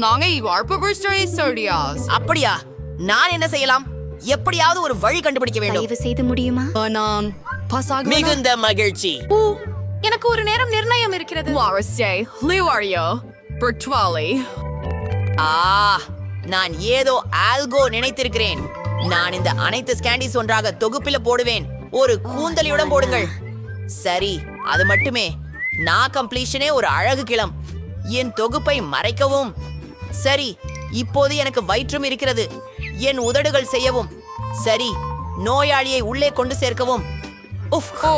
நாங்க சொல்லியாஸ். அப்படியா? நான் என்ன செய்யலாம்? எப்படியாவது ஒரு வழி கண்டுபிடிக்க வேண்டும். தயவு செய்து முடியுமா? நான் மிகுந்த மகிழ்ச்சி. எனக்கு ஒரு நேரம் நிர்ணயம் இருக்கிறது. நான் ஏதோ ஆல்கோ நினைத்திருக்கிறேன். நான் இந்த அனைத்து ஸ்கேண்டிஸ் ஒன்றாக தொகுப்பில போடுவேன். ஒரு கூந்தலியுடன் போடுங்கள். சரி, அது மட்டுமே. நான் கம்ப்ளீஷனே ஒரு அழகு கிளம். என் தொகுப்பை மறைக்கவும். சரி, இப்போது எனக்கு வயிற்றும் இருக்கிறது. என் உதடுகள் செய்யவும். சரி, நோயாளியை உள்ளே கொண்டு சேர்க்கவும். உஃப். ஓ,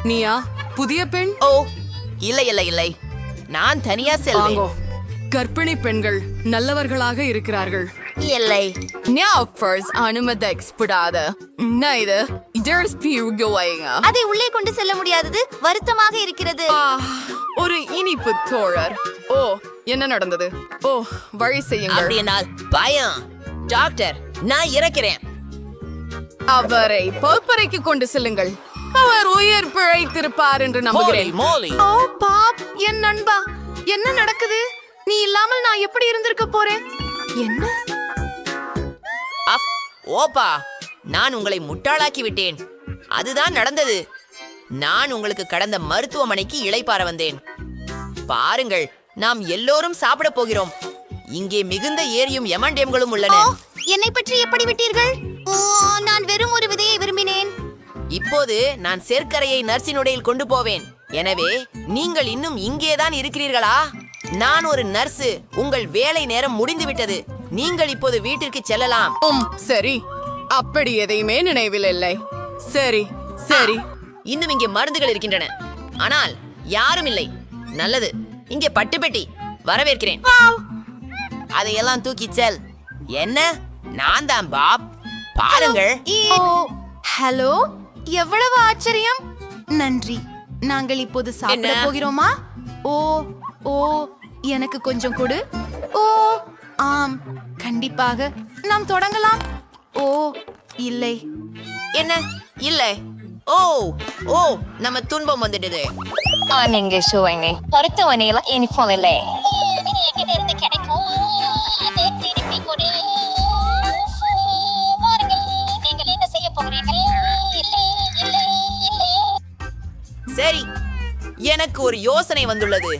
நீயா புதிய பெண்? ஓ, இல்லை இல்லை இல்லை, நான் தனியா செல்வேன். கர்ப்பிணி பெண்கள் நல்லவர்களாக இருக்கிறார்கள். இல்லை, அதை உள்ளே கொண்டு செல்ல முடியாதது வருத்தமாக இருக்கிறது. ஒரு இனிப்பு தோழர். ஓ, என்ன நடந்தது? ஓ, வழி செய்யுங்கள். அப்படினால் பயம். டாக்டர், நான் இறக்கிறேன். அவரை பகுப்பறைக்கு கொண்டு செல்லுங்கள். அவர் உயிர் பிழைத்திருப்பார் என்று நம்புகிறேன். மோலி, ஓ பாப், என் நண்பா, என்ன நடக்குது? நீ இல்லாமல் நான் எப்படி இருந்திருக்க போறேன்? என்ன? ஓப்பா, நான் உங்களை முட்டாளாக்கி விட்டேன். அதுதான் நடந்தது. நான் உங்களுக்கு கடந்த மருத்துவமனைக்கு இளைப்பாற வந்தேன். பாருங்கள், நாம் எல்லோரும் சாப்பிட போகிறோம். இங்கே மிகுந்த ஏரியும் எமண்டேம்களும் உள்ளன. என்னை பற்றி எப்படி விட்டீர்கள்? ஓ, நான் வெறும் ஒரு விதையை விரும்பினேன். இப்போது நான் சேர்க்கரையை நர்சினுடையில் கொண்டு போவேன். எனவே நீங்கள் இன்னும் இங்கேதான் இருக்கிறீர்களா? நான் ஒரு நர்ஸ். உங்கள் வேலை நேரம் முடிந்துவிட்டது. நீங்கள் இப்போது வீட்டிற்கு செல்லலாம். சரி, அப்படி எதையுமே நினைவில் இல்லை. சரி சரி, இன்னும் இங்கே மருந்துகள் இருக்கின்றன, ஆனால் யாரும் இல்லை. நல்லது, இங்கே பட்டுப்பெட்டி. வரவேற்கிறேன். அதையெல்லாம் தூக்கி செல். என்ன? நான் தான் பாப். பாருங்கள். ஹலோ, எவ்வளவு ஆச்சரியம். நன்றி. நாங்கள் இப்போது சாப்பிட போகிறோமா? ஓ ஓ, எனக்கு கொஞ்சம் கொடு. ஓ ஆம், கண்டிப்பாக நாம் தொடங்கலாம். ஓ இல்லை. என்ன? இல்லை. ஓ ஓ, நம்ம துன்பம் வந்துடுது. நீங்க சுவைங்க மருத்துவமனையில இனிஃபார்ம் இல்லை. இது எங்கிட்ட இருந்து கிடைக்கும்? அதை திருப்பி கொடு. வாருங்கள், நீங்கள் என்ன செய்ய போகிறீர்கள்? இல்லை இல்லை இல்லை. சரி, எனக்கு ஒரு யோசனை வந்துள்ளது.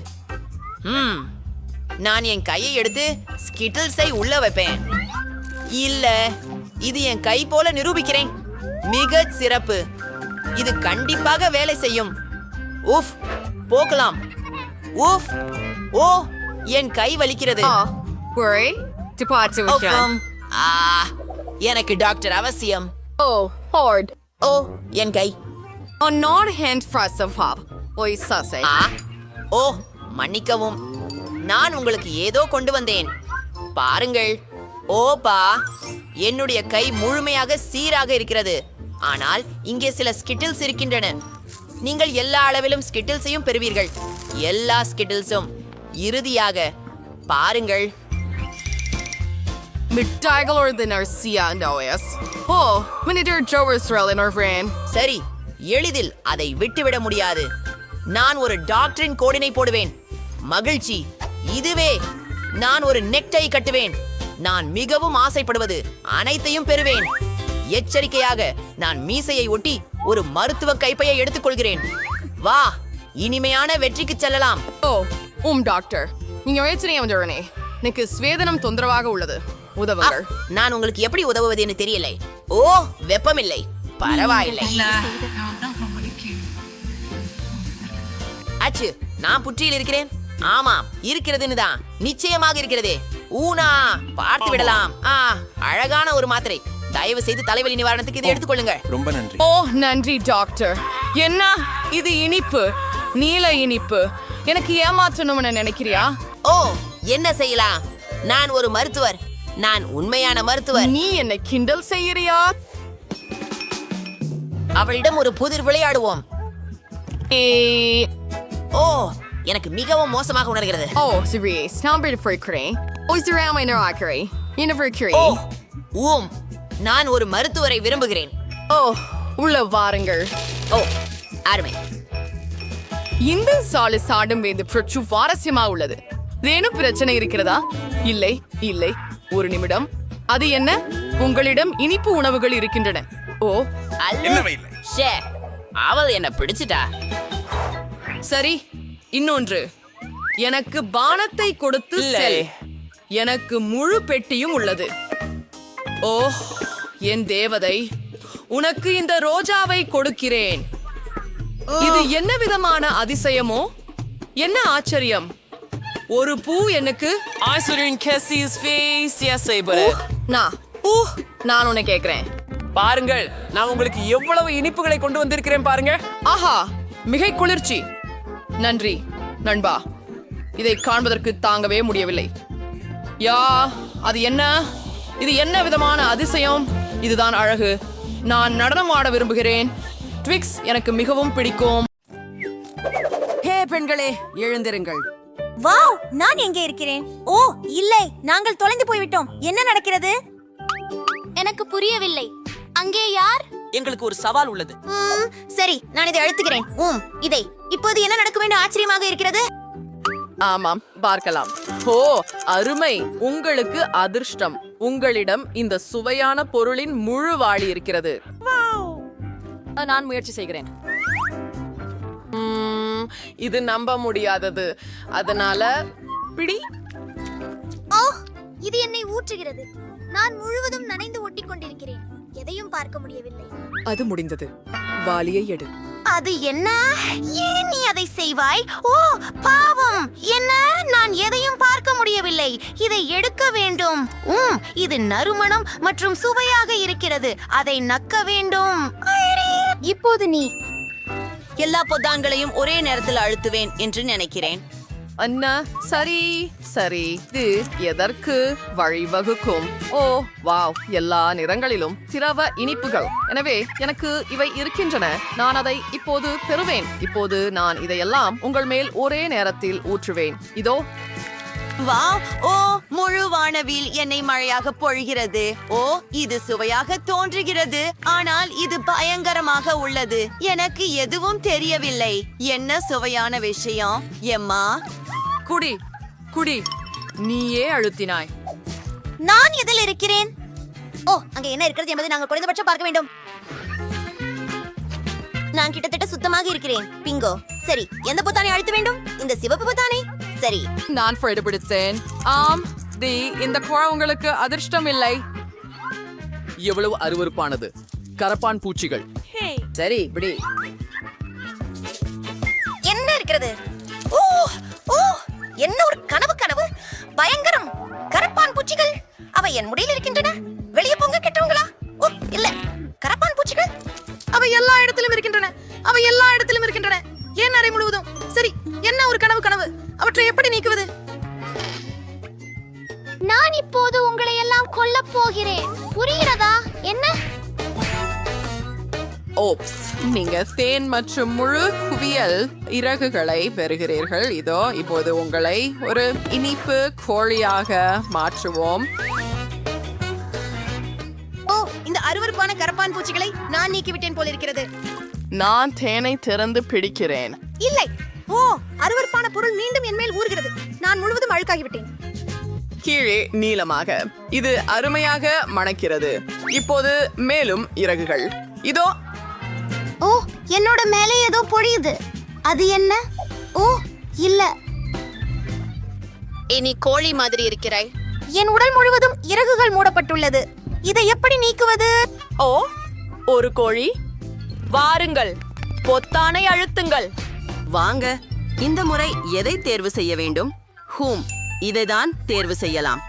நான் என் கையை எடுத்து ஸ்கிட்டில்ஸை உள்ள வைப்பேன். இல்ல, இது என் கை போல நிரூபிக்கிறேன். மிக சிறப்பு. இது கண்டிப்பாக வேலை செய்யும். உஃப், போகலாம். உஃப். ஓ, என் கை வலிக்கிறது. எனக்கு டாக்டர் அவசியம். ஓ, என் கை. ஓ, மன்னிக்கவும். நான் உங்களுக்கு ஏதோ கொண்டு வந்தேன். பாருங்கள். ஓப்பா, என்னுடைய கை முழுமையாக சீராக இருக்கிறது. ஆனால் இங்கே சில ஸ்கிட்டில்ஸ் இருக்கின்றன. நீங்கள் எல்லா அளவிலும் ஸ்கிட்டில்ஸையும் பெறுவீர்கள். எல்லா ஸ்கிட்டில்ஸும். இறுதியாக பாருங்கள். சரி, எளிதில் அதை விட்டுவிட முடியாது. நான் ஒரு டாக்டரின் கோடினை போடுவேன். மகிழ்ச்சி. இதுவே. நான் ஒரு நெக்டை கட்டுவேன். நான் மிகவும் ஆசைப்படுவது அனைத்தையும் பெறுவேன். எச்சரிக்கையாக நான் மீசையை ஒட்டி ஒரு மருத்துவ கைப்பையை எடுத்துக்கொள்கிறேன். வா, இனிமையான வெற்றிக்கு செல்லலாம். டாக்டர், நீங்க எனக்கு ஸ்வேதனம் தொந்தரவாக உள்ளது. உதவுங்கள். நான் உங்களுக்கு எப்படி உதவுவது என்று தெரியல. ஓ, வெப்பமில்லை. பரவாயில்லை. அச்சு, நான் புற்றியில் இருக்கிறேன். ஆமாம், இருக்கிறதுன்னு தான். நிச்சயமாக இருக்கிறதே. ஊனா, பார்த்து விடலாம். அழகான ஒரு மாத்திரை. தயவு செய்து தலைவலி நிவாரணத்துக்கு இதை எடுத்துக்கொள்ளுங்க. ரொம்ப நன்றி. ஓ, நன்றி டாக்டர். என்ன இது? இனிப்பு, நீல இனிப்பு. எனக்கு ஏமாற்றணும்னு நினைக்கிறியா? ஓ, என்ன செய்யலாம்? நான் ஒரு மருத்துவர். நான் உண்மையான மருத்துவர். நீ என்ன கிண்டல் செய்யறியா? அவளிடம் ஒரு புதிர் விளையாடுவோம். ஓ, எனக்கு மிகவும் மோசமாக உணர்கிறது. ஓ, serious. நான் இருக்கிறேன். ஓ, ஊம். நான் ஒரு மருத்துவரை விரும்புகிறேன். ஓ, உள்ள வாருங்கள். ஓ, அருமை. இந்த சாலை சாடும் வேந்து சுவாரஸ்யமா உள்ளது. ஏனும் பிரச்சனை இருக்கிறதா? இல்லை இல்லை, ஒரு நிமிடம். அது என்ன? உங்களிடம் இனிப்பு உணவுகள் இருக்கின்றன. ஓ ஷே, அவள் என்ன பிடிச்சிட்டா. சரி, இன்னொன்று. எனக்கு பானத்தை கொடுத்து செல். எனக்கு முழு பெட்டியும் உள்ளது. ஓ என் தேவதை, உனக்கு இந்த ரோஜாவை கொடுக்கிறேன். இது என்ன விதமான அதிசயமோ, என்ன ஆச்சரியம். ஒரு பூ எனக்கு நான் உன்னை கேக்குறேன். பாருங்கள், நான் உங்களுக்கு எவ்வளவு இனிப்புகளை கொண்டு வந்திருக்கிறேன் பாருங்க. ஆஹா, மிகை குளிர்ச்சி. நன்றி நண்பா, இதை காண்பதற்கு தாங்கவே முடியவில்லை. யா, அது என்ன? இது என்ன விதமான அதிசயம்? இதுதான் அழகு. நான் நடனம் ஆட விரும்புகிறேன். ட்விக்ஸ் எனக்கு மிகவும் பிடிக்கும். ஹே பெண்களே, எழுந்திருங்கள். வாவ், நான் எங்கே இருக்கிறேன்? ஓ இல்லை, நாங்கள் தொலைந்து போய்விட்டோம். என்ன நடக்கிறது? எனக்கு புரியவில்லை. அங்கே யார்? எங்களுக்கு ஒரு சவால் உள்ளது. சரி, நான் இதை அழுத்துகிறேன். இதை இப்போது என்ன நடக்கும் என்று ஆச்சரியமாக இருக்கிறது. ஆமாம், பார்க்கலாம். ஓ அருமை, உங்களுக்கு அதிர்ஷ்டம். உங்களிடம் இந்த சுவையான பொருளின் முழு வாளி இருக்கிறது. நான் முயற்சி செய்கிறேன். இது நம்ப முடியாதது. அதனால பிடி. ஓ, இது என்னை ஊற்றுகிறது. நான் முழுவதும் நனைந்து ஒட்டிக் கொண்டிருக்கிறேன். எதையும் பார்க்க முடியவில்லை. அது முடிந்தது. வாளியை எடு. அது என்ன? ஏன் நீ அதை செய்வாய்? ஓ பாவம், என்ன? நான் எதையும் பார்க்க முடியவில்லை. இதை எடுக்க வேண்டும். இது நறுமணம் மற்றும் சுவையாக இருக்கிறது. அதை நக்க வேண்டும். இப்போது நீ. எல்லா பொத்தான்களையும் ஒரே நேரத்தில் அழுத்துவேன் என்று நினைக்கிறேன். அண்ணா, சரி சரி, இது எதற்கு வழிவகுக்கும்? ஓ வாவ், எல்லா நிறங்களிலும் திரவ இனிப்புகள். எனவே எனக்கு இவை இருக்கின்றன. நான் அதை இப்போது பெறுவேன். இப்போது நான் இதையெல்லாம் உங்கள் மேல் ஒரே நேரத்தில் ஊற்றுவேன். இதோ. வாவ், ஓ முழு வானவில் எண்ணெய் மழையாக பொழிகிறது. ஓ, இது சுவையாக தோன்றுகிறது, ஆனால் இது பயங்கரமாக உள்ளது. எனக்கு எதுவும் தெரியவில்லை. என்ன சுவையான விஷயம்? எம்மா, குடி குடி. நீயே அழுத்தினாய். நான் எதில் இருக்கிறேன்? ஓ, அங்க என்ன இருக்கிறது என்பதை நாங்கள் குறைந்தபட்சம் பார்க்க வேண்டும். நான் கிட்டத்தட்ட சுத்தமாக இருக்கிறேன். பிங்கோ. சரி, எந்த பொத்தானை அழுத்த வேண்டும்? இந்த சிவப்பு பொத்தானை. சரி, நான் பிடித்தேன். ஆம் தி, இந்த குழா உங்களுக்கு அதிர்ஷ்டம் இல்லை. எவ்வளவு அருவருப்பானது. கரப்பான் பூச்சிகள். சரி, இப்படி. என்ன இருக்கிறது? ஓ ஓ, என்ன ஒரு கனவு! பயங்கரம்! கரப்பான் பூச்சிகள். அவை என் முடியில் இருக்கின்றன. வெளியே போங்க கெட்டவங்களா. ஓ இல்ல, கரப்பான் பூச்சிகள். அவை எல்லா இடத்திலும் இருக்கின்றன. ஏன் அறை முழுவதும்? சரி, என்ன ஒரு கனவு. அவற்றை எப்படி நீக்குவது? நான் இப்போது உங்களை எல்லாம் கொல்லப் போகிறேன். புரிகிறதா? என்ன? ஓப்ஸ், நீங்க தேன் மற்றும் முழு குவியல் இறகுகளை பெறுகிறீர்கள். இதோ, இப்போது உங்களை ஒரு இனிப்பு கோழியாக மாற்றுவோம். ஓ, இந்த அருவருப்பான கரப்பான் பூச்சிகளை நான் நீக்கிவிட்டேன் போல இருக்கிறது. நான் தேனை திறந்து பிடிக்கிறேன். இல்லை. ஓ, அருவருப்பான பொருள் மீண்டும் என் மேல் ஊறுகிறது. நான் முழுவதும் அழுக்காகிவிட்டேன். கீழே நீளமாக. இது அருமையாக மணக்கிறது. இப்போது மேலும் இறகுகள். இதோ. ஓ, என்னோட மேலே ஏதோ பொழியுது. அது என்ன? ஓ இல்ல, நீ கோழி மாதிரி இருக்கிறாய். என் உடல் முழுவதும் இறகுகள் மூடப்பட்டுள்ளது. இதை எப்படி நீக்குவது? ஓ, ஒரு கோழி. வாருங்கள், பொத்தானை அழுத்துங்கள். வாங்க, இந்த முறை எதை தேர்வு செய்ய வேண்டும்? இதைதான் தேர்வு செய்யலாம்.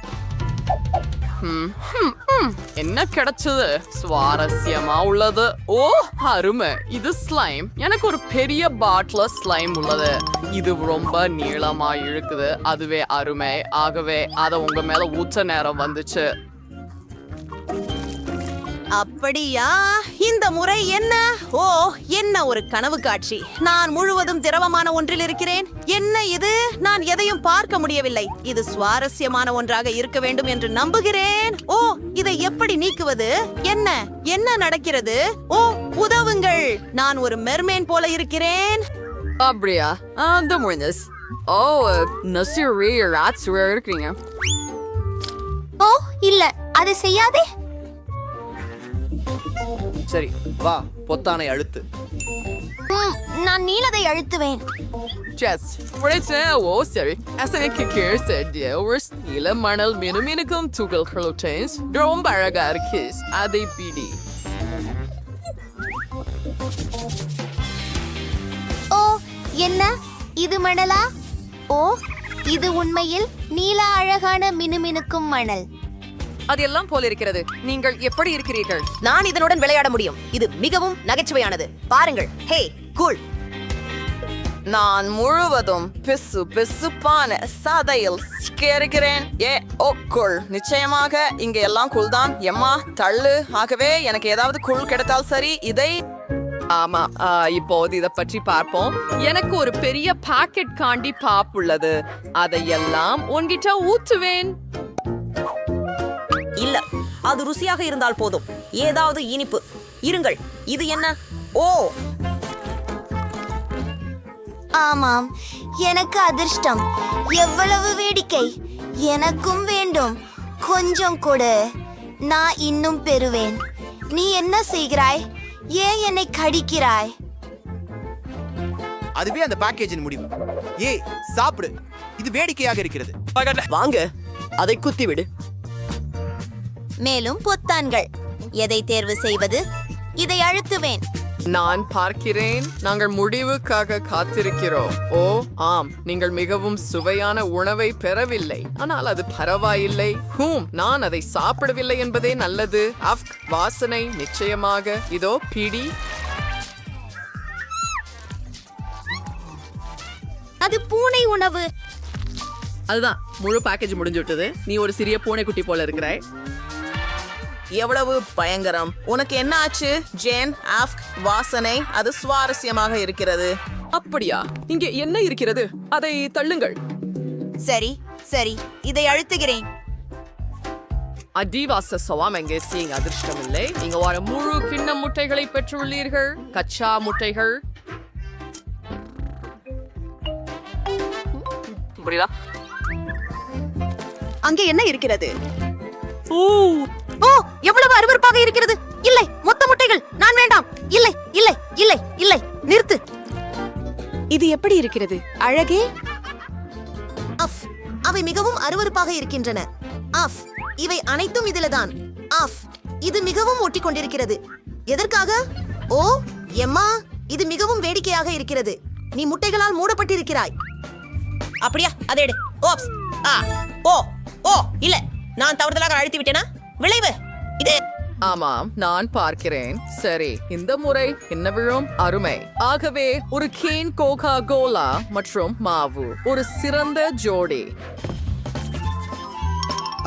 என்ன கிடைச்சது? சுவாரஸ்யமா உள்ளது. ஓ அருமை, இது ஸ்லைம். எனக்கு ஒரு பெரிய பாட்டில் ஸ்லைம் உள்ளது. இது ரொம்ப நீளமா இழுக்குது. அதுவே அருமை. ஆகவே அதை உங்க மேல ஊற்ற நேரம் வந்துச்சு. அப்படியா? இந்த முறை என்ன? ஓ, என்ன ஒரு கனவு காட்சி. நான் முழுவதும் திரவமான ஒன்றில் இருக்கிறேன். என்ன இது? நான் எதையும் பார்க்க முடியவில்லை. இது சுவாரஸ்யமான ஒன்றாக இருக்க வேண்டும் என்று நம்புகிறேன். ஓ, இதை எப்படி நீக்குவது? என்ன நடக்கிறது? ஓ, உதவுங்கள். நான் ஒரு மெர்மேன் போல இருக்கிறேன். அப்படியா? அந்த முடிஞ்சஸ். ஓ, நசிரி ராட்ஸ் இருக்கீங்க. இல்ல அதை செய்யாதே. சரி வா, பொத்தானை அழுத்து. நான் நீலதை அழுத்துவேன். Just ஓ சரி அசனைக்கு கீழ் செடியவர்ஸ் நீல மணல் மினுமினுக்கும் துகள்களுடன் ரொம்ப அழகா இருக்கு. அதை பிடி. ஓ என்ன இது மணலா? ஓ இது உண்மையில் நீல அழகான மினுமினுக்கும் மணல். அதெல்லாம் போல இருக்கிறது. நீங்கள் எப்படி இருக்கிறீர்கள்? நான் இதனுடன் விளையாட முடியும். இது மிகவும் நகைச்சுவையானது. பாருங்கள். ஹே கூல். நான் முழுவதும் பிசு பிசுப்பான சதையில் சிக்கிறேன். குள் நிச்சயமாக இங்க எல்லாம் குள் தான். எம்மா தள்ளு. ஆகவே எனக்கு ஏதாவது குள் கிடைத்தால் சரி. இதை ஆமா இப்போது இத பற்றி பார்ப்போம். எனக்கு ஒரு பெரிய பாக்கெட் காண்டி பாப் உள்ளது. அதையெல்லாம் உன்கிட்ட ஊத்துவேன். இல்ல, அது ருசியாக இருந்தால் போதும். ஏதாவது இனிப்பு இருங்கள். இது என்ன? ஓ ஆமாம், எனக்கு அதிர்ஷ்டம். எவ்வளவு வேடிக்கை. எனக்கும் வேண்டும். கொஞ்சம் கொடு, நான் இன்னும் பெறுவேன். நீ என்ன செய்கிறாய்? ஏன் என்னை கடிக்கிறாய்? அதுவே அந்த பேக்கேஜின் முடிவு. ஏய் சாப்பிடு, இது வேடிக்கையாக இருக்கிறது. வாங்க, அதை குத்திவிடு. மேலும் பொத்தான்கள். எதை தேர்வு செய்வது? இதை அழுத்துவேன். நான் பார்க்கிறேன். நாங்கள் முடிவுக்காக காத்திருக்கிறோம். ஓ ஆம், நீங்கள் மிகவும் சுவையான உணவை பெறவில்லை. ஆனால் அது பரவாயில்லை. நான் அதை சாப்பிடவில்லை என்பதே நல்லது. வாசனை நிச்சயமாக. இதோ பிடி. அது பூனை உணவு. அதுதான், முழு பேக்கேஜ் முடிஞ்சு விட்டது. நீ ஒரு சிறிய பூனை குட்டி போல இருக்கிறாய். எவ்வளவு பயங்கரம். உனக்கு என்ன ஆச்சு ஜேன்? வாசனை அது சுவாரஸ்யமாக இருக்கிறது. அப்படியா? இங்கே என்ன இருக்கிறது? அதை தள்ளுங்கள். சரி சரி, இதை அழுத்துகிறேன். அடிவாச சவாம் எங்கே சீங்க அதிர்ஷ்டம் இல்லை. நீங்க வர முழு கிண்ண முட்டைகளை பெற்றுள்ளீர்கள். கச்சா முட்டைகள். புரியுதா? அங்கே என்ன இருக்கிறது? ஓ ஓ எவ்வளவு அருவருப்பாக இருக்கிறது. இல்லை, மொத்த முட்டைகள். நான் வேண்டாம். இல்லை இல்லை இல்லை இல்லை, நிறுத்து. இது எப்படி இருக்கிறது? அழகே. அவை மிகவும் அருவருப்பாக இருக்கின்றன. இவை அனைத்தும் இதில்தான். இது மிகவும் ஒட்டி கொண்டிருக்கிறது. எதற்காக? ஓ எம்மா, இது மிகவும் வேடிக்கையாக இருக்கிறது. நீ முட்டைகளால் மூடப்பட்டிருக்கிறாய். அப்படியா? அதை எடு. ஓப்ஸ். ஓ ஓ இல்ல, நான் தவறுதலாக அழுத்தி விட்டேனா? விளைவு இது. ஆமாம், நான் பார்க்கிறேன். சரி, இந்த முறை என்ன விழும்? அருமை. ஆகவே ஒரு கேன் கோகா கோலா மற்றும் மாவு ஒரு சிறந்த ஜோடி.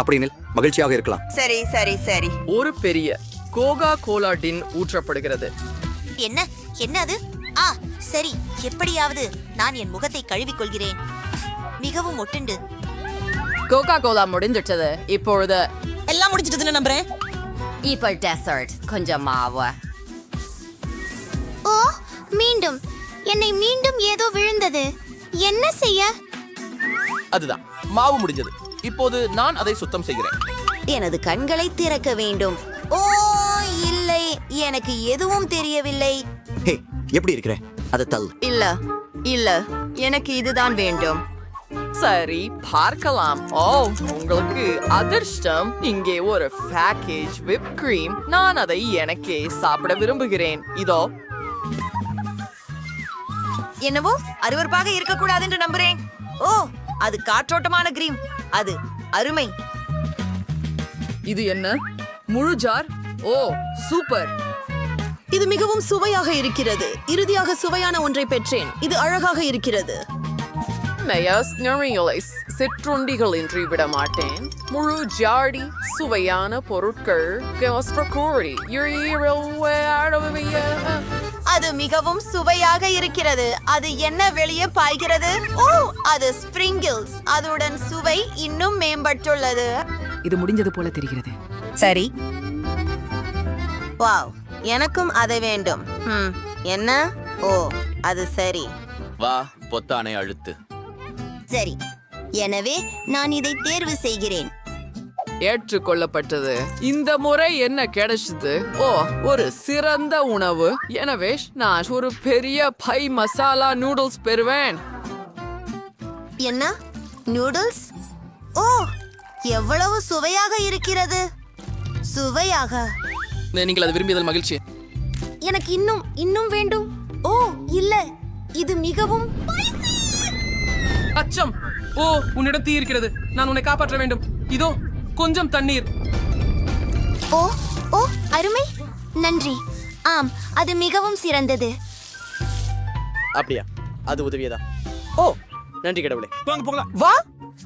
அப்படின்னு மகிழ்ச்சியாக இருக்கலாம். சரி சரி சரி. ஒரு பெரிய கோகா கோலா டின் ஊற்றப்படுகிறது. என்ன என்ன அது? சரி, எப்படியாவது நான் என் முகத்தை கழுவிக்கொள்கிறேன். மிகவும் ஒட்டுண்டு. கோகா கோலா முடிஞ்சிட்டது. இப்பொழுது எல்லாம் முடிஞ்சிட்டதுன்னு நம்புறேன். இப்போ டெசர்ட். கொஞ்சம் மாவு. ஓ மீண்டும் என்னை மீண்டும் ஏதோ விழுந்தது. என்ன செய்ய? அதுதான், மாவு முடிஞ்சது. இப்போது நான் அதை சுத்தம் செய்கிறேன். எனது கண்களை திறக்க வேண்டும். ஓ இல்லை, எனக்கு எதுவும் தெரியவில்லை. ஹே, எப்படி இருக்கிற? அதை தள்ளு. இல்ல இல்ல, எனக்கு இதுதான் வேண்டும். சரி, பார்க்கலாம். ஓ உங்களுக்கு அதிர்ஷ்டம். இங்கே ஒரு பேக்கேஜ் whipped cream. நான் அதை எனக்கே சாப்பிட விரும்புகிறேன். இதோ. என்னவோ அருவருப்பாக இருக்கக்கூடாது என்று நம்புறேன். ஓ, அது காற்றோட்டமான கிரீம். அது அருமை. இது என்ன? முழு ஜார்? ஓ சூப்பர். இது மிகவும் சுவையாக இருக்கிறது. இறுதியாக சுவையான ஒன்றை பெற்றேன். இது அழகாக இருக்கிறது. சிற்றுண்டிகள் இன்றி விட மாட்டேன். முழு ஜாடி சுவையான பொருட்கள். அது மிகவும் சுவையாக இருக்கிறது. அது என்ன வெளியே பாய்கிறது? ஓ அது ஸ்பிரிங்கிள்ஸ். அதுடன் சுவை இன்னும் மேம்பட்டுள்ளது. இது முடிஞ்சது போல தெரிகிறது. சரி. வாவ், எனக்கும் அதை வேண்டும். என்ன? ஓ அது சரி. வா, பொத்தானை அழுத்து. சரி, எனவே நான் இதை தேர்வு செய்கிறேன். ஏற்றுக்கொள்ளப்பட்டது. இந்த முறை என்ன கிடைச்சது? ஓ, ஒரு சிறந்த உணவு. எனவே நான் ஒரு பெரிய பை மசாலா நூடுல்ஸ் பெறுவேன். என்ன நூடுல்ஸ்? ஓ, எவ்வளவு சுவையாக இருக்கிறது. சுவையாக. நீங்கள் அது விரும்பியதில் மகிழ்ச்சி. எனக்கு இன்னும் வேண்டும். ஓ இல்ல, இது மிகவும் அச்சம்! ஓ, உன்னிடம் தீ இருக்கிறது. நான் உன்னை காப்பாற்ற வேண்டும். இதோ கொஞ்சம் தண்ணீர். ஓ ஓ அருமை, நன்றி. ஆம், அது மிகவும் சிறந்தது. அப்படியா? அது உதவியதா? ஓ, நன்றி கடவுளே. வா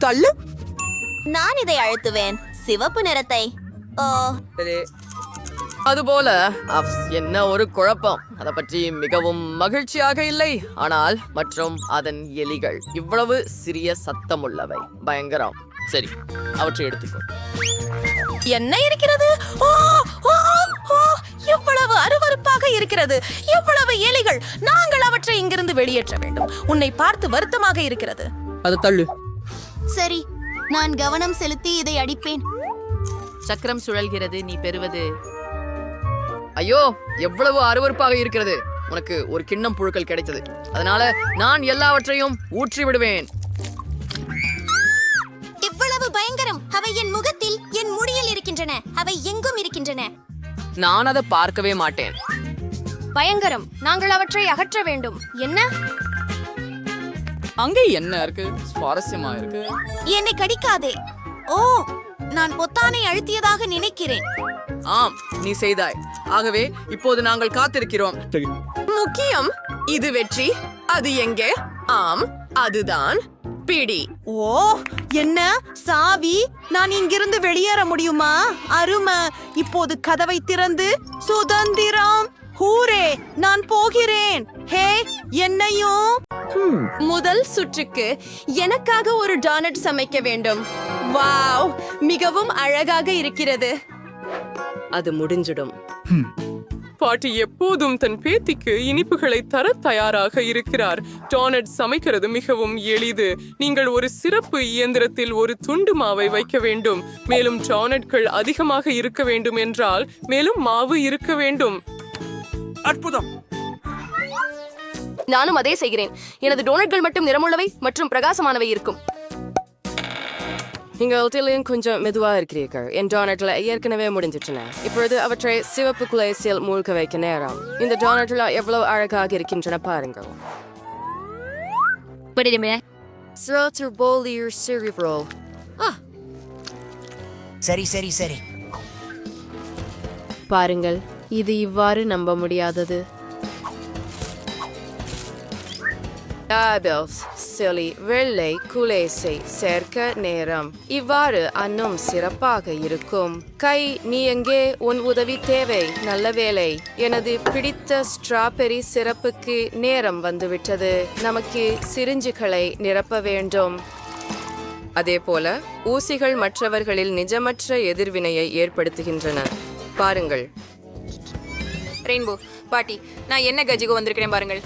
தள்ளு. நான் இதை அழுத்துவேன். சிவப்பு நிறத்தை. ஓ, அதுபோல என்ன ஒரு குழப்பம். அதை பற்றி மிகவும் மகிழ்ச்சியாக இல்லை. ஆனால் மற்றும் அதன் எலிகள் இவ்வளவு சிறிய சத்தமுள்ளவை. பயங்கரம். சரி, அவற்றை எடுத்துக்கோ. என்ன இருக்கிறது? ஓ ஓ ஓ, எவ்வளவு அருவருப்பாக இருக்கிறது. எவ்வளவு எலிகள். நாங்கள் அவற்றை இங்கிருந்து வெளியேற்ற வேண்டும். உன்னை பார்த்து வருத்தமாக இருக்கிறது. அது தள்ளு. சரி, நான் கவனம் செலுத்தி இதை அடிப்பேன். சக்கரம் சுழல்கிறது. நீ பெறுவது ஐயோ, எவ்வளவு அருவருப்பாக இருக்கிறது. உனக்கு ஒரு கிண்ணம் புழுக்கள் கிடைத்தது. அதனால நான் எல்லாவற்றையும் ஊற்றி விடுவேன். இவ்வளவு பயங்கரம். அவை என் முகத்தில், என் முடியில் இருக்கின்றன. அவை எங்கும் இருக்கின்றன. நான் அதை பார்க்கவே மாட்டேன். பயங்கரம். நாங்கள் அவற்றை அகற்ற வேண்டும். என்ன? அங்கே என்ன இருக்கு? சுவாரஸ்யமா இருக்கு. என்னை கடிக்காதே. ஓ, நான் பொத்தானை அழுத்தியதாக நினைக்கிறேன். ஆம், நீ செய்தாய். ஆகவே இப்போது நாங்கள் காத்திருக்கிறோம். முக்கியம். இது வெற்றி. அது எங்கே? ஆம், அதுதான் பிடி. ஓ, என்ன சாவி? நான் இங்கிருந்து வெளியேற முடியுமா? அருமை. இப்போது கதவை திறந்து சுதந்திரம். ஹூரே, நான் போகிறேன். ஹே, என்னையும் முதல் சுற்றுக்கு எனக்காக ஒரு டோனட் சமைக்க வேண்டும். வாவ், மிகவும் அழகாக இருக்கிறது. அது முடிஞ்சிடும். பாட்டி எப்போதும் தன் பேத்திக்கு இனிப்புகளை தர தயாராக இருக்கிறார். டோனட் சமைக்கிறது மிகவும் எளிது. நீங்கள் ஒரு சிறப்பு இயந்திரத்தில் ஒரு துண்டு மாவை வைக்க வேண்டும். மேலும் டோனட்கள் அதிகமாக இருக்க வேண்டும் என்றால் மேலும் மாவு இருக்க வேண்டும். அற்புதம். நானும் அதே செய்கிறேன். எனது டோனட்கள் மட்டும் நிறமுள்ளவை மற்றும் பிரகாசமானவை இருக்கும். நீங்கள் கொஞ்சம் மெதுவா இருக்கிறீர்கள். என் டோனட்ல ஏற்கனவே முடிஞ்சிட்டன. இப்பொழுது அவற்றை சிவப்பு குலேசில் மூழ்க வைக்க நேரம். இந்த டோனட்ல எவ்வளவு அழகாக இருக்கின்றன பாருங்கள். சரி சரி சரி. பாருங்கள், இது இவ்வாறு நம்ப முடியாதது. வெள்ளை குலேசை சேர்க்க நேரம். இவ்வாறு அன்னும் சிறப்பாக இருக்கும். கை, நீ எங்கே? உன் உதவி தேவை. நல்ல வேலை. எனது பிடித்த ஸ்ட்ராபெரி சிறப்புக்கு நேரம் வந்துவிட்டது. நமக்கு சிரிஞ்சுகளை நிரப்ப வேண்டும். அதே போல ஊசிகள் மற்றவர்களில் நிஜமற்ற எதிர்வினையை ஏற்படுத்துகின்றன. பாருங்கள். ரெயின்போ பாட்டி, நான் என்ன கஜிகோ வந்திருக்கிறேன் பாருங்கள்.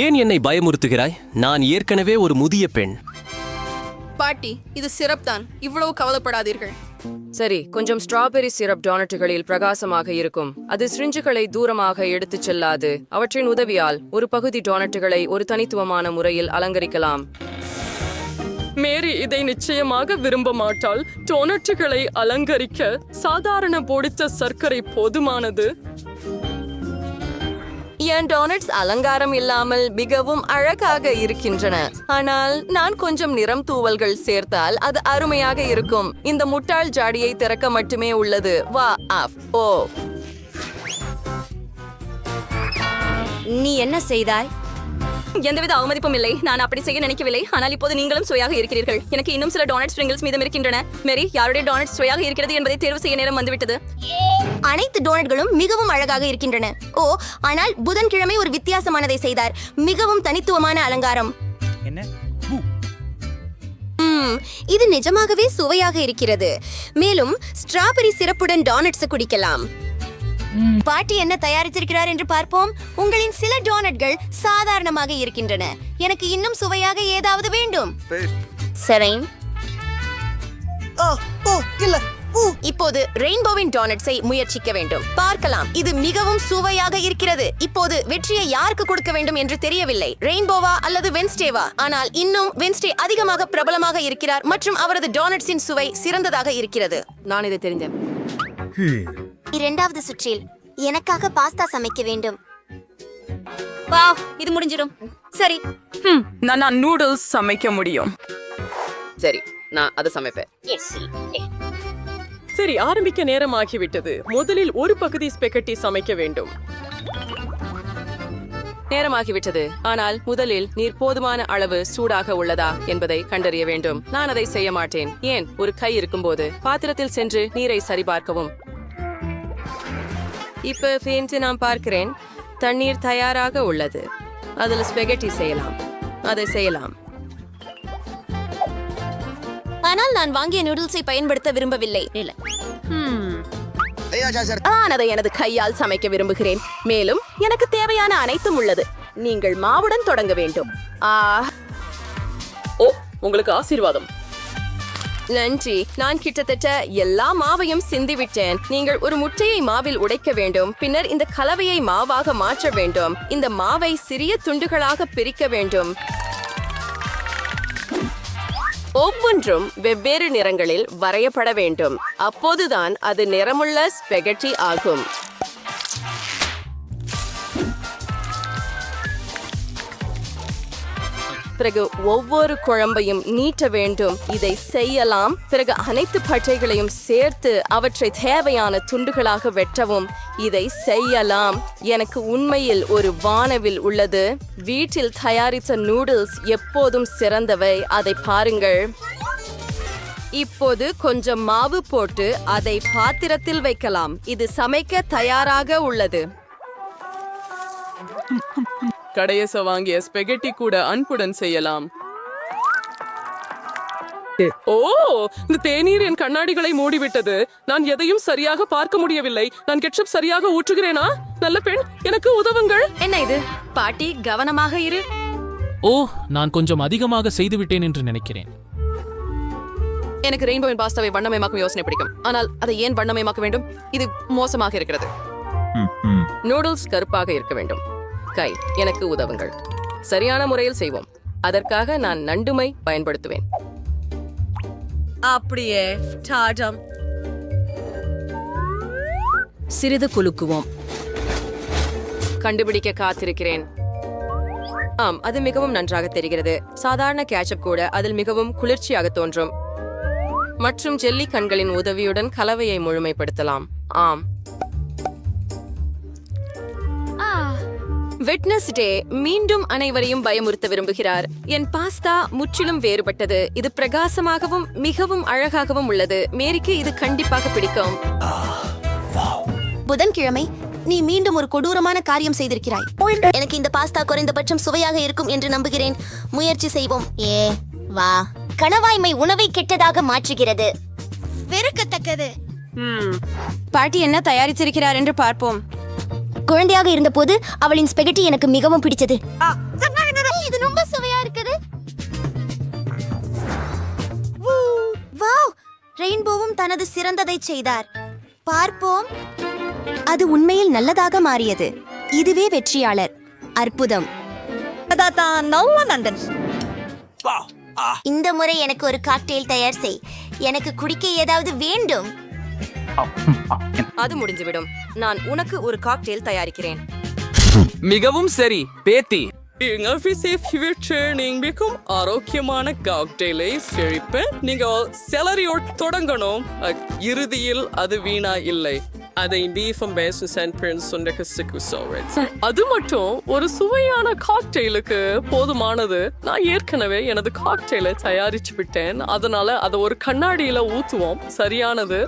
ஏன் என்னை பயமுறுத்துகிறாய்? நான் ஏற்கனவே ஒரு முதிய பெண். பாட்டி, இது சிரப் தான். இவ்வளவு கவலைப்படாதீர்கள். சரி, கொஞ்சம் ஸ்ட்ராபெரி சிரப் டோனட்டுகளில் பிரகாசமாக இருக்கும். அது சிரிஞ்சுகளை தூரமாக எடுத்துச் செல்லாது. அவற்றின் உதவியால் ஒரு பகுதி டோனட்டுகளை ஒரு தனித்துவமான முறையில் அலங்கரிக்கலாம். மேரி இதை நிச்சயமாக விரும்ப மாட்டாள். டோனட்டுகளை அலங்கரிக்க சாதாரண பொடித்த சர்க்கரை போதுமானது. என் டோனட்ஸ் அலங்காரம் இல்லாமல் மிகவும் அழகாக இருக்கின்றன. ஆனால் நான் கொஞ்சம் நிறம் தூவல்கள் சேர்த்தால் அது அருமையாக இருக்கும். இந்த முட்டாள் ஜாடியை திறக்க மட்டுமே உள்ளது. வா ஆஃப். ஓ, நீ என்ன செய்தாய்? எந்தவித அவமதிப்பும் இல்லை. நான் அப்படி செய்ய நினைக்கவில்லை. ஆனால் இப்போது நீங்களும் சுவையாக இருக்கிறீர்கள். எனக்கு இன்னும் சில டோனட் ஸ்பிரிங்கிள்ஸ் மீதம் இருக்கின்றன. மேரி, யாருடைய டோனட் சுவையாக இருக்கிறது என்பதை தேர்வு செய்ய நேரம் வந்துவிட்டது. அனைத்து டோனட்களும் மிகவும் அழகாக இருக்கின்றன. ஓ, ஆனால் புதன்கிழமை ஒரு வித்தியாசமானதை செய்தார். மிகவும் தனித்துவமான அலங்காரம். என்ன? இது நிஜமாகவே சுவையாக இருக்கிறது. மேலும் ஸ்ட்ராபெரி சிரப்புடன் டோனட்ஸ் குடிக்கலாம். பாட்டி என்ன தயாரித்திருக்கிறார் என்று பார்ப்போம். உங்களின் சில டோனட்கள் சாதாரணமாக இருக்கின்றன. எனக்கு இன்னும் சுவையாக ஏதாவது வேண்டும். சரி, இப்போது ரெயின்போவின் டோனட்ஸை முயற்சிக்க வேண்டும். பார்க்கலாம், இது மிகவும் சுவையாக இருக்கிறது. இப்போது வெற்றியை யாருக்கு கொடுக்க வேண்டும் என்று தெரியவில்லை, ரெயின்போவா அல்லது வென்ஸ்டேவா. ஆனால் இன்னும் வென்ஸ்டே அதிகமாக பிரபலமாக இருக்கிறார் மற்றும் அவரது டோனட்ஸின் சுவை சிறந்ததாக இருக்கிறது. நான் இதை தெரிந்தேன். இரண்டாவது சுற்றில் எனக்காக பாஸ்தா சமைக்க வேண்டும். வாவ், இது முடிஞ்சிடும். சரி, நான் நூடுல்ஸ் சமைக்க முடியும். சரி, நான் அதை சமைப்பேன். சரி, ஆரம்பிக்க நேரம் ஆகிவிட்டது. முதலில் ஒரு பகுதி ஸ்பெகட்டி சமைக்க வேண்டும். நேரமாகிவிட்டது. ஆனால் முதலில் நீர் போதுமான அளவு சூடாக உள்ளதா என்பதை கண்டறிய வேண்டும். நான் அதை செய்ய மாட்டேன். ஏன்? ஒரு கை இருக்கும்போது பாத்திரத்தில் சென்று நீரை சரிபார்க்கவும். இப்ப ஃபேன்ட்டு நான் பார்க்கிறேன். தண்ணீர் தயாராக உள்ளது. அதில் ஸ்பெகட்டி செய்யலாம். அதை செய்யலாம். ஆனால் நான் வாங்கிய நூடுல்ஸை பயன்படுத்த விரும்பவில்லை. நான் அதை எனது கையால் சமைக்க விரும்புகிறேன். மேலும் எனக்கு தேவையான அனைத்தும் உள்ளது. நீங்கள் மாவுடன் தொடங்க வேண்டும். ஓ, உங்களுக்கு ஆசீர்வாதம். நன்றி. நான் கிட்டத்தட்ட எல்லா மாவையும் சிந்திவிட்டேன். நீங்கள் ஒரு முட்டையை மாவில் உடைக்க வேண்டும். பின்னர் இந்த கலவையை மாவாக மாற்ற வேண்டும். இந்த மாவை சிறிய துண்டுகளாக பிரிக்க வேண்டும். ஒவ்வொன்றும் வெவ்வேறு நிறங்களில் வரையப்பட வேண்டும். அப்போதுதான் அது நிறமுள்ள ஸ்பெகட்டி ஆகும். பிறகு ஒவ்வொரு குழம்பையும் நீட்ட வேண்டும். இதை செய்யலாம். பிறகு அனைத்து பட்டைகளையும் சேர்த்து அவற்றை தேவையான துண்டுகளாக வெட்டவும். இதை செய்யலாம். எனக்கு உண்மையில் ஒரு வானவில் உள்ளது. வீட்டில் தயாரித்த நூடுல்ஸ் எப்போதும் சிறந்தவை. அதை பாருங்கள். இப்போது கொஞ்சம் மாவு போட்டு அதை பாத்திரத்தில் வைக்கலாம். இது சமைக்க தயாராக உள்ளது. கடையச வாங்கிய ஸ்பெகட்டி கூட அன்புடன் செய்யலாம். ஓ, இந்த தேநீர் என் கண்ணாடிகளை மூடிவிட்டது. நான் எதையும் சரியாக பார்க்க முடியவில்லை. நான் கெட்சப் சரியாக ஊற்றுகிறேனா? நல்ல பெண், எனக்கு உதவுங்கள். என்ன இது? பாட்டி, கவனமாக இரு. ஓ, நான் கொஞ்சம் அதிகமாக செய்துவிட்டேன் என்று நினைக்கிறேன். எனக்கு ரெயின்போவின் பாஸ்தாவை வண்ணமயமாக்கும் யோசனை பிடிக்கும். ஆனால் அதை ஏன் வண்ணமயமாக்க வேண்டும்? இது மோசமாக இருக்கிறது. நூடுல்ஸ் கருப்பாக இருக்க வேண்டும். கை, எனக்கு உதவுங்கள். சரியான முறையில் செய்வோம். அதற்காக நான் நண்டுமை பயன்படுத்துவேன். அப்படியே டாடம். சிறிது குலுக்குவோம். கண்டுபிடிக்க காத்திருக்கிறேன். ஆம், அது மிகவும் நன்றாக தெரிகிறது. சாதாரண கேட்சப் கூட அதில் மிகவும் குளிர்ச்சியாக தோன்றும். மற்றும் ஜெல்லி கண்களின் உதவியுடன் கலவையை முழுமைப்படுத்தலாம். ஆம். வெட்னஸ்டே மீண்டும் அனைவரையும் பயமுறுத்த விரும்புகிறார். என் பாஸ்தா முற்றிலும் வேறுபட்டது. இது பிரகாசமாகவும் மிகவும் அழகாகவும் உள்ளது. மேரிக்கு இது கண்டிப்பாக பிடிக்கும். புதன்கிழமை நீ மீண்டும் ஒரு கொடூரமான காரியம் செய்திருக்கிறாய். எனக்கு இந்த பாஸ்தா குறைந்தபட்சம் சுவையாக இருக்கும் என்று நம்புகிறேன். முயற்சி செய்வோம். வா. கணவாய்மை உணவை கெட்டதாக மாற்றுகிறது. வெறுக்கத்தக்கது. பாட்டி என்ன தயாரித்திருக்கிறார் என்று பார்ப்போம். குழந்தையாக இருந்தபோது அவளின் ஸ்பெகட்டி எனக்கு மிகவும் பிடிச்சது. இது ரொம்ப சுவையா இருக்குது. வாவ், ரெயின்போவும் தனது சிறந்ததை செய்தார். பார்ப்போம். அது உண்மையில் நல்லதாக மாறியது. இதுவே வெற்றியாளர். அற்புதம். இந்த முறை எனக்கு ஒரு காக்டெயில் தயார் செய். எனக்கு குடிக்க ஏதாவது வேண்டும். அது முடிஞ்சுவிடும். நான் உனக்கு ஒரு காக்டெயில் தயாரிக்கிறேன். மிகவும் சரி பேத்தி. மிகவும் ஆரோக்கியமான காக்டெயிலை செழிப்பேன். நீங்கள் செலரியோடு தொடங்கணும். இறுதியில் அது வீணா இல்லை. அதை அது மட்டும் ஒரு சுவையான காக்டெயிலுக்கு போதுமானது. நான் ஏற்கனவே எனது காக்டெயிலை தயாரிச்சு விட்டேன். அதனால அதை ஒரு கண்ணாடியில ஊத்துவோம். சரியானது.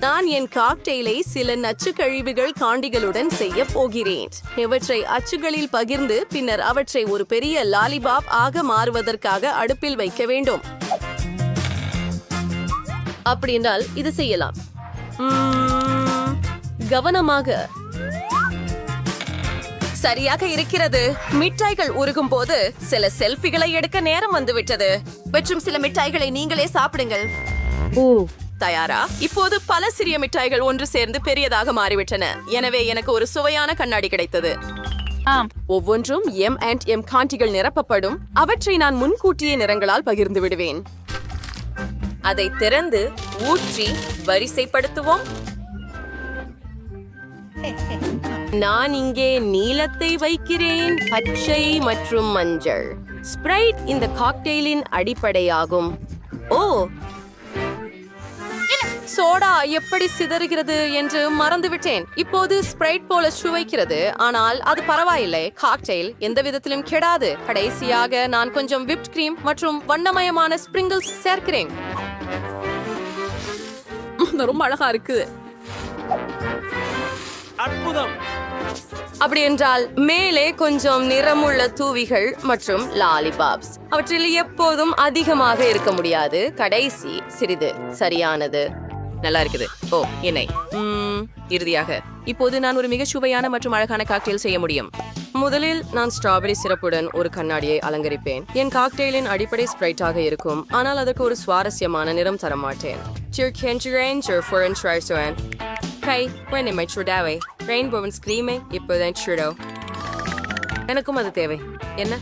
நான் என் காக்டெயிலை சில நச்சு கழிவுகள் காண்டிகளுடன் செய்ய போகிறேன். இவற்றை அச்சுகளில் பகிர்ந்து பின்னர் அவற்றை ஒரு பெரிய லாலிபாப் ஆக மாறுவதற்காக அடுப்பில் வைக்க வேண்டும். அப்படின்னால் இது செய்யலாம். கவனமாக. சரியாக இருக்கிறது. மிட்டாய்கள் உருகும் போது சில செல்ஃபிகளை எடுக்க நேரம் வந்துவிட்டது. மற்றும் சில மிட்டாய்களை நீங்களே சாப்பிடுங்கள். தயாரா? இப்போது பல சிறிய மிட்டாய்கள் ஒன்று சேர்ந்து பெரியதாக மாறிவிட்டன. எனவே எனக்கு ஒரு சுவையான கண்ணாடி கிடைத்தது. ஒவ்வொன்றும் M&M காண்டிகள் நிரப்பப்படும். அவற்றை நான் முன்கூட்டிய நிறங்களால் பகிர்ந்து விடுவேன். அதை திறந்து ஊற்றி வரிசைப்படுத்துவோம். நான் இங்கே நீலத்தை வைக்கிறேன், பச்சை மற்றும் மஞ்சள். ஸ்ப்ரைட் இந்த காக்டெயிலின் அடிப்படையாகும். ஓ, சோடா எப்படி சிதறுகிறது என்று மறந்துவிட்டேன். இப்போது ஸ்ப்ரைட் போல சுவைக்கிறது, ஆனால் அது பரவாயில்லை. காக்டெயில் எந்த விதத்திலும் கெடாது. கடைசியாக நான் கொஞ்சம் விப்ட் கிரீம் மற்றும் வண்ணமயமான ஸ்பிரிங்கிள்ஸ் சேர்க்கிறேன். ரொம்ப அழகா இருக்கு. அற்புதம். அப்படி என்றால் மேலே கொஞ்சம் நிறமுள்ள தூவிகள் மற்றும் லாலிபாப்ஸ். அவற்றில் எப்போதும் அதிகமாக இருக்க முடியாது. கடைசி சிறிது சரியானது. நல்லா இருக்குது. ஓ, எண்ணெய். இறுதியாக இப்போது நான் ஒரு மிக சுவையான மற்றும் அழகான காக்டெயில் செய்ய முடியும். முதலில் நான் ஸ்ட்ராபெரி சிரப்புடன் ஒரு கண்ணாடியை அலங்கரிப்பேன். என் காக்டெயிலின் அடிப்படை ஸ்ப்ரைட்டாக இருக்கும், ஆனால் அதற்கு ஒரு சுவாரஸ்யமான நிறம் தர மாட்டேன். ரெயின்போவின் ஸ்கிரீமை இப்போதான் சுடோ. எனக்கும் அது தேவை. என்ன?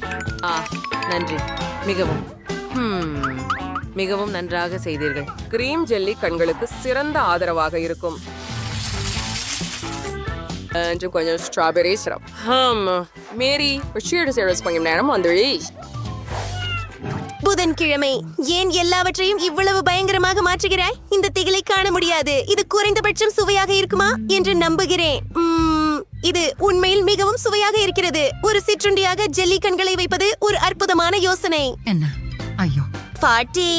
நன்றி. மிகவும் நன்றாக செய்தீர்கள். கிரீம் ஜெல்லி கண்களுக்கு சிறந்த ஆதரவாக இருக்கும். கொஞ்சம் ஸ்ட்ராபெரி சிரப். மேரி, கொஞ்சம் நேரம் வந்துடி. புதன்கிழமை. ஏன் எல்லாவற்றையும் இவ்வளவு பயங்கரமாக மாற்றுகிறாய்? இந்த திகிலை காண முடியாது. இது குறைந்தபட்சம் சுவையாக இருக்குமா என்று நம்புகிறேன். இது உண்மையில் மிகவும் சுவையாக இருக்கிறது. ஒரு சிற்றுண்டியாக ஜெல்லி கண்களை வைப்பது ஒரு அற்புதமான யோசனை. பாட்டி,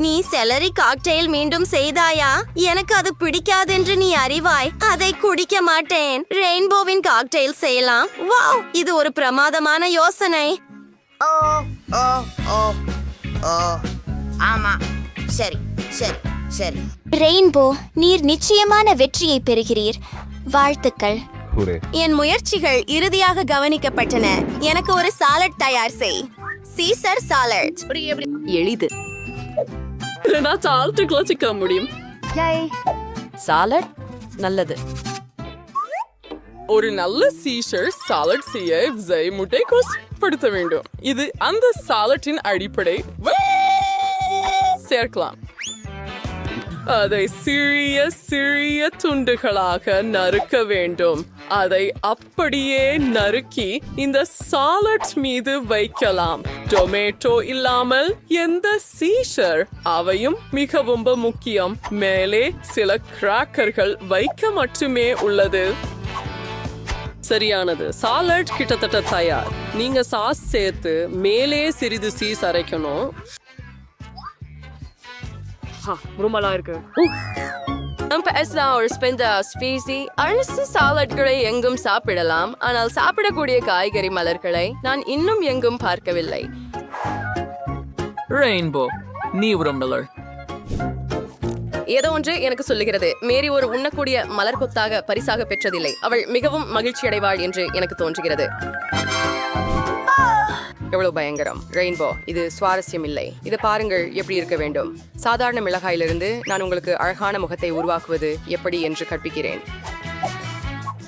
நீ செலரி காக்டெயில் மீண்டும் செய்தாயா? எனக்கு அது பிடிக்காதென்று நீ அறிவாய். அதை குடிக்க மாட்டேன். ரெயின்போவின் காக்டெயில் செய்யலாம். வாவ், இது ஒரு பிரமாதமான யோசனை. ஆமா, சரி சரி சரி. ரெயின்போ, நீர் நிச்சயமான வெற்றியை பெறுகிறீர். வாழ்த்துக்கள். என் முயற்சிகள் இறுதியாக கவனிக்கப்பட்டன. எனக்கு ஒரு சாலட் தயார் செய். Caesar salad. எளிது. முடியும். சாலட் நல்லது. ஒரு நல்ல சீசர் சாலட் செய்ய முட்டைக்கோஸ் படுத்த வேண்டும். இது அந்த சாலட்டின் அடிப்படை. சேர்க்கலாம். அதை சிறிய சிறிய துண்டுகளாக நறுக்க வேண்டும். அதை அப்படியே நறுக்கி இந்த சாலட் மீது வைக்கலாம். டொமேட்டோ இல்லாமல் எந்த சீசர் அவையும் மிகவும் முக்கியம். மேலே சில கிராக்கர்கள் வைக்க மட்டுமே உள்ளது. சரியானது. சாலட் கிட்டத்தட்ட தயார். நீங்க சாஸ் சேர்த்து மேலே சிறிது சீஸ் அரைக்கணும். ரொம்ப இருக்கு. அரசு சாலட்களை எங்கும் சாப்பிடலாம், ஆனால் சாப்பிடக்கூடிய காய்கறி மலர்களை நான் இன்னும் எங்கும் பார்க்கவில்லை. ரெயின்போ, நீ உரம்பலர். ஏதோ ஒன்று எனக்கு சொல்லுகிறது, மேரி ஒரு உண்ணக்கூடிய மலர் கொத்தாக பரிசாக பெற்றதில்லை. அவள் மிகவும் மகிழ்ச்சி அடைவாள் என்று எனக்கு தோன்றுகிறது. எவ்வளவு பயங்கரம். ரெயின்போ, இது சுவாரஸ்யம் இல்லை. இதை பாருங்கள் எப்படி இருக்க வேண்டும். சாதாரண மிளகாயிலிருந்து நான் உங்களுக்கு அழகான முகத்தை உருவாக்குவது எப்படி என்று கற்பிக்கிறேன்.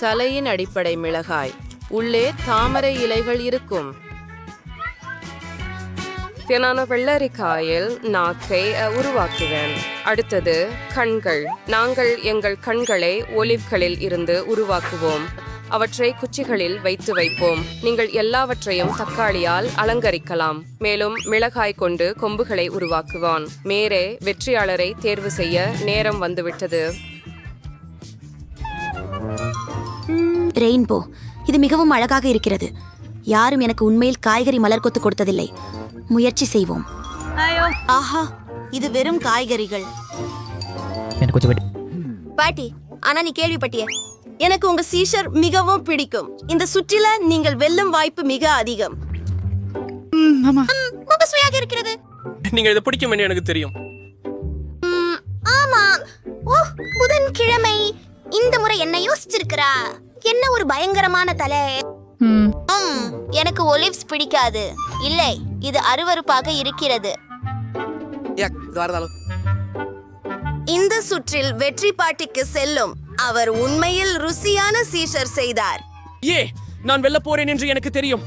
தலையின் அடிப்படை மிளகாய். உள்ளே தாமரை இலைகள் இருக்கும். நான் வெள்ளரிக்காயில் நாக்கை உருவாக்குவேன். அடுத்தது கண்கள். நாங்கள் எங்கள் கண்களை ஒலிவ்களில் இருந்து உருவாக்குவோம். அவற்றை குச்சிகளில் வைப்போம். நீங்கள் எல்லாவற்றையும் தக்காளியால் அலங்கரிக்கலாம். மேலும் மிளகாய் கொண்டு கொம்புகளை உருவாக்குவான். மேரே, வெற்றியாளரை தேர்வு செய்ய நேரம் வந்துவிட்டது. ரெயின்போ, இது மிகவும் அழகாக இருக்கிறது. யாரும் எனக்கு உண்மையில் காய்கறி மலர் கொத்து கொடுத்ததில்லை. முயற்சி செய்வோம். ஆஹா, இது வெறும் காய்கறிகள். பாட்டி, ஆனா நீ கேள்விப்பட்டிய? எனக்கு உங்க சீஷர் மிகவும் பிடிக்கும். இந்த சுற்றில நீங்கள் வெல்லும் வாய்ப்பு மிக அதிகம். ரொம்ப சுவையாக இருக்கிறது. நீங்க இதை பிடிக்கும் என்று எனக்கு தெரியும். ஆமா. ஓ, புதன்கிழமை. இந்த முறை என்ன யோசிச்சிருக்கிறா? என்ன ஒரு பயங்கரமான தலை. எனக்கு ஒலிவ்ஸ் பிடிக்காது. இல்லை, இது அருவருப்பாக இருக்கிறது. இந்த சுற்றில் வெற்றி பாட்டிக்கு செல்லும். அவர் உண்மையில் ருசியான சீஷர் செய்தார். நான் வெல்ல போறேன் என்று எனக்கு தெரியும்.